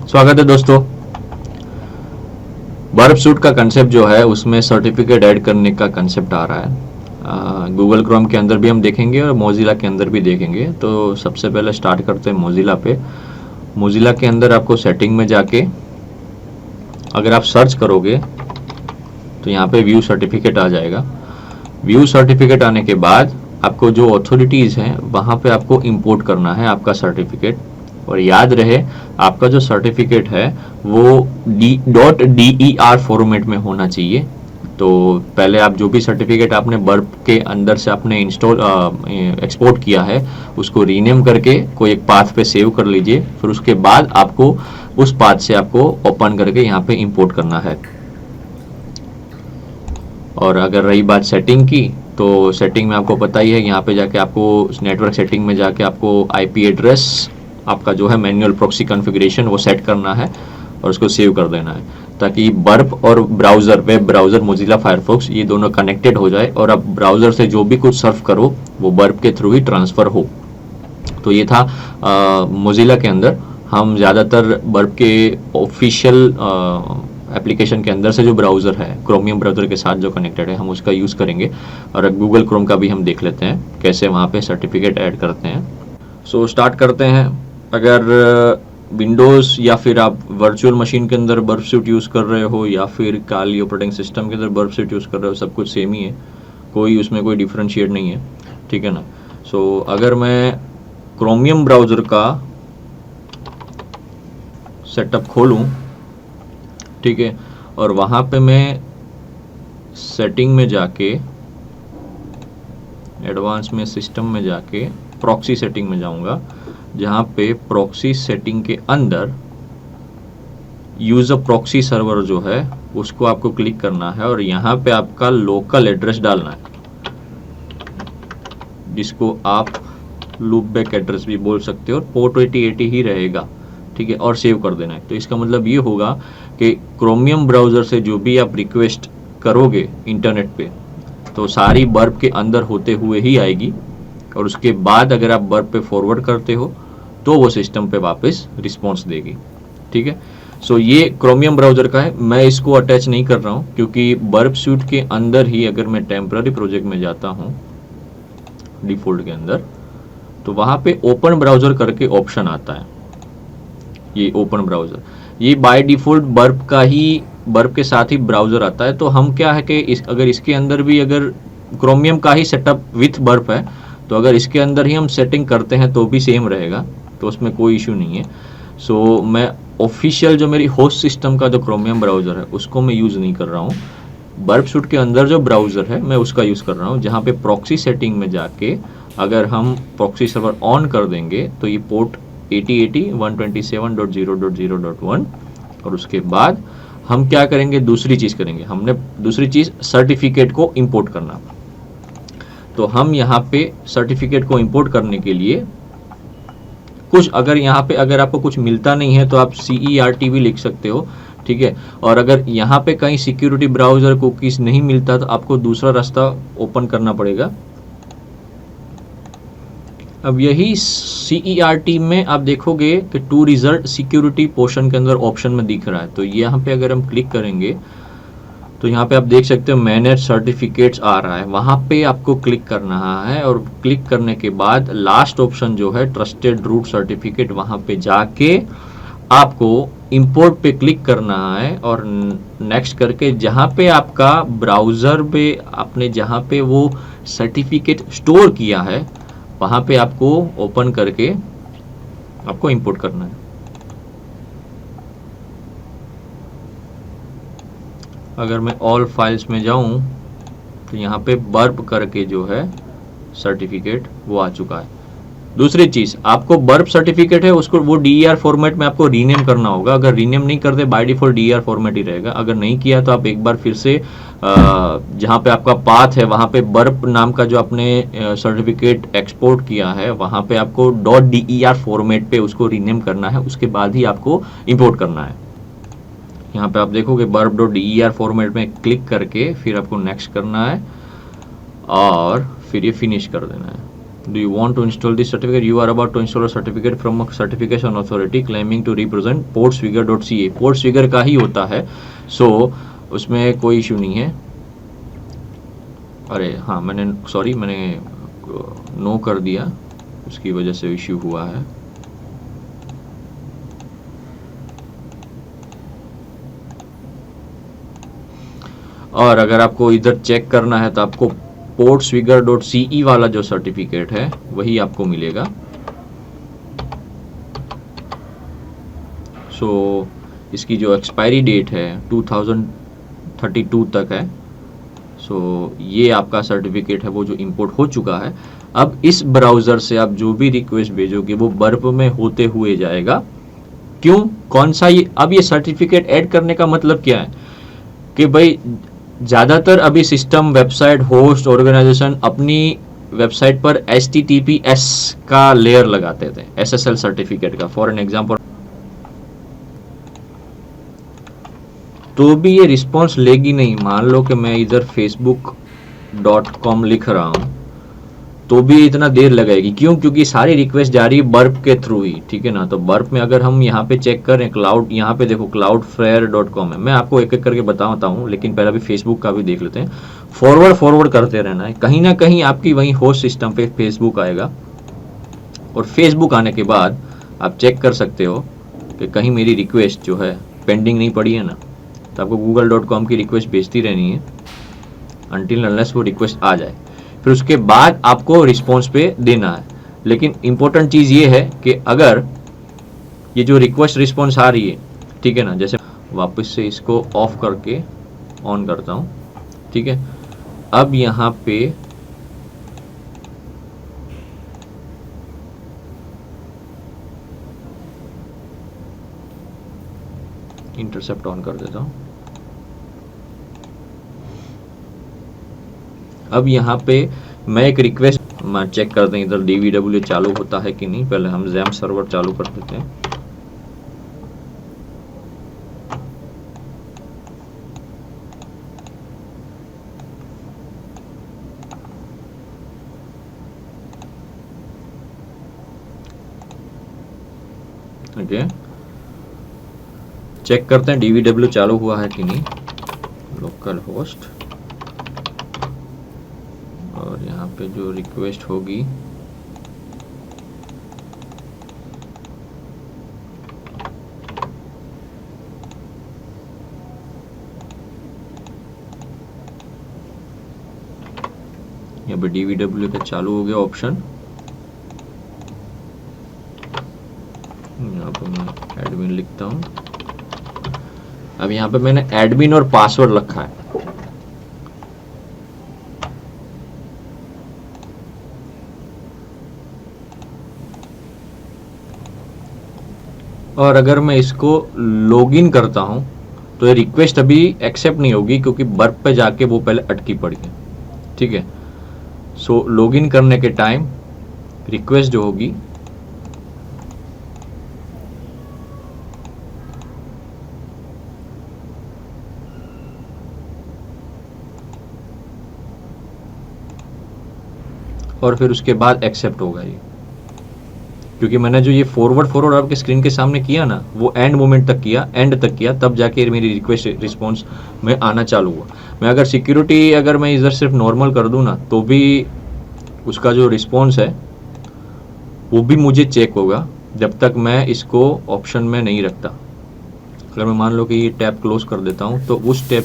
स्वागत है दोस्तों। बर्ब सूट का कंसेप्ट जो है उसमें सर्टिफिकेट ऐड करने का कंसेप्ट आ रहा है। गूगल क्रोम के अंदर भी हम देखेंगे और मोजिला के अंदर भी देखेंगे। तो सबसे पहले स्टार्ट करते हैं मोजिला पे। मोजिला के अंदर आपको सेटिंग में जाके अगर आप सर्च करोगे तो यहाँ पे व्यू सर्टिफिकेट आ जाएगा। व्यू सर्टिफिकेट आने के बाद आपको जो अथॉरिटीज़ हैं वहाँ पे आपको इंपोर्ट करना है आपका सर्टिफिकेट। और याद रहे आपका जो सर्टिफिकेट है वो .der फॉर्मेट में होना चाहिए। तो पहले आप जो भी सर्टिफिकेट आपने बर्ब के अंदर से आपने इंस्टॉल एक्सपोर्ट किया है उसको रीनेम करके कोई एक पाथ पे सेव कर लीजिए। फिर उसके बाद आपको उस पाथ से आपको ओपन करके यहाँ पे इंपोर्ट करना है। और अगर रही बात सेटिंग की तो सेटिंग में आपको पता ही है, यहाँ पे जाके आपको नेटवर्क सेटिंग में जाके आपको आईपी एड्रेस आपका जो है मैन्युअल प्रॉक्सी कॉन्फ़िगरेशन वो सेट करना है और उसको सेव कर देना है ताकि बर्ब और browser, web browser Mozilla Firefox ये दोनों कनेक्टेड हो जाए और आप ब्राउज़र से जो भी कुछ सर्फ करो वो बर्ब के थ्रू ही ट्रांसफ़र हो। तो ये था मोजिला के अंदर। हम ज़्यादातर बर्ब के ऑफिशियल एप्लीकेशन के अंदर से जो ब्राउज़र है क्रोमियम ब्राउज़र के साथ जो कनेक्टेड है हम उसका यूज़ करेंगे। और गूगल क्रोम का भी हम देख लेते हैं कैसे वहाँ पे सर्टिफिकेट ऐड करते हैं। सो स्टार्ट करते हैं। अगर विंडोज़ या फिर आप वर्चुअल मशीन के अंदर बर्ब सूट यूज़ कर रहे हो या फिर काली ऑपरेटिंग सिस्टम के अंदर बर्ब सूट यूज़ कर रहे हो, सब कुछ सेम ही है, कोई उसमें कोई डिफ्रेंशिएट नहीं है, ठीक है ना। सो अगर मैं क्रोमियम ब्राउज़र का सेटअप खोलूँ, ठीक है, और वहाँ पे मैं सेटिंग में जाके एडवांस में सिस्टम में जाके प्रॉक्सी सेटिंग में जाऊंगा, जहाँ पे प्रॉक्सी सेटिंग के अंदर यूज़ अ प्रॉक्सी सर्वर जो है उसको आपको क्लिक करना है और यहाँ पे आपका लोकल एड्रेस डालना है जिसको आप लूपबैक एड्रेस भी बोल सकते हो और पोर्ट 8080 ही रहेगा, ठीक है, और सेव कर देना है। तो इसका मतलब ये होगा कि क्रोमियम ब्राउज़र से जो भी आप रिक्वेस्ट करोगे इंटरनेट पे तो सारी बर्ब के अंदर होते हुए ही आएगी और उसके बाद अगर आप बर्ब पे फॉरवर्ड करते हो तो वो सिस्टम पे वापस रिस्पॉन्स देगी, ठीक है। सो ये क्रोमियम ब्राउज़र का है। मैं इसको अटैच नहीं कर रहा हूँ क्योंकि बर्ब सूट के अंदर ही अगर मैं टेम्पररी प्रोजेक्ट में जाता हूँ डिफ़ॉल्ट के अंदर तो वहाँ पे ओपन ब्राउज़र करके ऑप्शन आता है। ये ओपन ब्राउज़र ये बाय डिफ़ॉल्ट बर्ब का ही, बर्ब के साथ ही ब्राउज़र आता है। तो हम क्या है कि अगर इसके अंदर भी अगर क्रोमियम का ही सेटअप विथ बर्ब है तो अगर इसके अंदर ही हम सेटिंग करते हैं तो भी सेम रहेगा, तो उसमें कोई इशू नहीं है। सो मैं ऑफिशियल जो मेरी होस्ट सिस्टम का जो क्रोमियम ब्राउज़र है उसको मैं यूज़ नहीं कर रहा हूँ। बर्ब सूट के अंदर जो ब्राउज़र है मैं उसका यूज़ कर रहा हूँ, जहाँ पे प्रॉक्सी सेटिंग में जाके अगर हम प्रॉक्सी सर्वर ऑन कर देंगे तो ये पोर्ट 8080 127.0.0.1 और उसके बाद हम क्या करेंगे, दूसरी चीज़ करेंगे। हमने दूसरी चीज़ सर्टिफिकेट को इंपोर्ट करना। तो हम यहाँ पे सर्टिफिकेट को इंपोर्ट करने के लिए कुछ, अगर यहाँ पे अगर आपको कुछ मिलता नहीं है तो आप CERT भी लिख सकते हो, ठीक है। और अगर यहाँ पे कहीं सिक्योरिटी ब्राउज़र कुकीज़ नहीं मिलता तो आपको दूसरा रास्ता ओपन करना पड़ेगा। अब यही CERT में आप देखोगे कि टू रिजल्ट सिक्योरिटी पोर्शन के अंदर ऑप्शन में दिख रहा है। तो यहाँ पे अगर हम क्लिक करेंगे तो यहाँ पे आप देख सकते हो मैनेज सर्टिफिकेट्स आ रहा है, वहाँ पे आपको क्लिक करना है और क्लिक करने के बाद लास्ट ऑप्शन जो है ट्रस्टेड रूट सर्टिफिकेट, वहाँ पे जाके आपको इंपोर्ट पे क्लिक करना है और नेक्स्ट करके जहाँ पे आपका ब्राउज़र पे आपने जहाँ पे वो सर्टिफिकेट स्टोर किया है वहाँ पे आपको ओपन करके आपको इंपोर्ट करना है। अगर मैं ऑल फाइल्स में जाऊं तो यहाँ पे बर्ब करके जो है सर्टिफिकेट वो आ चुका है। दूसरी चीज़, आपको बर्ब सर्टिफिकेट है उसको वो DER फॉर्मेट में आपको रीनेम करना होगा। अगर रीनेम नहीं करते बाय डिफ़ॉल्ट DER फॉर्मेट ही रहेगा। अगर नहीं किया तो आप एक बार फिर से जहाँ पे आपका पाथ है वहाँ पे बर्ब नाम का जो आपने सर्टिफिकेट एक्सपोर्ट किया है वहाँ पे आपको .der फॉर्मेट पे उसको रीनेम करना है, उसके बाद ही आपको इंपोर्ट करना है। यहाँ पे आप देखोगे burb.der फॉर्मेट में क्लिक करके फिर आपको नेक्स्ट करना है और फिर ये फिनिश कर देना है। Do you want to install this certificate? You are about to install a certificate from a certification authority claiming to represent portsfigure.ca. portsfigure का ही होता है, so उसमें कोई इशू नहीं है. अरे हाँ, मैंने नो कर दिया, उसकी वजह से इशू हुआ है. और अगर आपको इधर चेक करना है तो आपको portsfigure.ce वाला जो सर्टिफिकेट है वही आपको मिलेगा. सो इसकी जो एक्सपायरी डेट है 2032 तक है. सो ये आपका सर्टिफिकेट है वो जो इंपोर्ट हो चुका है. अब इस ब्राउज़र से आप जो भी रिक्वेस्ट भेजोगे वो बर्प में होते हुए जाएगा. क्यों, कौन सा अब ये सर्टिफिकेट ऐड करने का मतलब क्या है कि भाई ज़्यादातर अभी सिस्टम, वेबसाइट, होस्ट, ऑर्गेनाइजेशन अपनी वेबसाइट पर HTTPS का लेयर लगाते थे, SSL सर्टिफिकेट का. फॉर एन एग्जांपल, तो भी ये रिस्पॉन्स लेगी नहीं. मान लो कि मैं इधर facebook.com लिख रहा हूँ तो भी इतना देर लगेगी. क्यों? क्योंकि सारी रिक्वेस्ट जा रही है बर्प के थ्रू ही, ठीक है ना. तो बर्प में अगर हम यहाँ पे चेक करें, क्लाउड, यहाँ पे देखो cloudflare.com है. मैं आपको एक एक करके बताता हूँ, लेकिन पहले अभी फेसबुक का भी देख लेते हैं. फॉरवर्ड करते रहना है. कहीं ना कहीं आपकी वहीं होस्ट सिस्टम पे फेसबुक आएगा, और फेसबुक आने के बाद आप चेक कर सकते हो कि कहीं मेरी रिक्वेस्ट जो है पेंडिंग नहीं पड़ी है ना. तो आपको google.com की रिक्वेस्ट भेजती रहनी है अनटिल अनलेस वो रिक्वेस्ट आ जाए. फिर उसके बाद आपको रिस्पॉन्स पे देना है. लेकिन इंपॉर्टेंट चीज़ ये है कि अगर ये जो रिक्वेस्ट रिस्पॉन्स आ रही है, ठीक है ना, जैसे वापस से इसको ऑफ करके ऑन करता हूँ, ठीक है. अब यहाँ पे इंटरसेप्ट ऑन कर देता हूँ. अब यहाँ पे मैं एक रिक्वेस्ट चेक करते हैं इधर DVW चालू होता है कि नहीं. पहले हम XAMPP सर्वर चालू कर देते हैं. ओके, चेक करते हैं DVW चालू हुआ है कि नहीं. लोकल होस्ट, और यहाँ पे जो रिक्वेस्ट होगी यहाँ पे DVW का चालू हो गया ऑप्शन. यहाँ पे मैं एडमिन लिखता हूँ. अब यहाँ पे मैंने एडमिन और पासवर्ड रखा है. और अगर मैं इसको लॉगिन करता हूं तो ये रिक्वेस्ट अभी एक्सेप्ट नहीं होगी क्योंकि बर्प पे जाके वो पहले अटकी पड़ी है, ठीक है. सो लॉगिन करने के टाइम रिक्वेस्ट जो होगी और फिर उसके बाद एक्सेप्ट होगा ये. क्योंकि मैंने जो ये फॉरवर्ड आपके स्क्रीन के सामने किया ना, वो एंड मोमेंट तक किया, एंड तक किया, तब जाके मेरी रिक्वेस्ट रिस्पॉन्स में आना चालू हुआ. मैं अगर सिक्योरिटी अगर मैं इधर सिर्फ नॉर्मल कर दूं ना तो भी उसका जो रिस्पॉन्स है वो भी मुझे चेक होगा जब तक मैं इसको ऑप्शन में नहीं रखता. अगर मैं मान लो कि ये टैब क्लोज कर देता हूँ तो उस टैब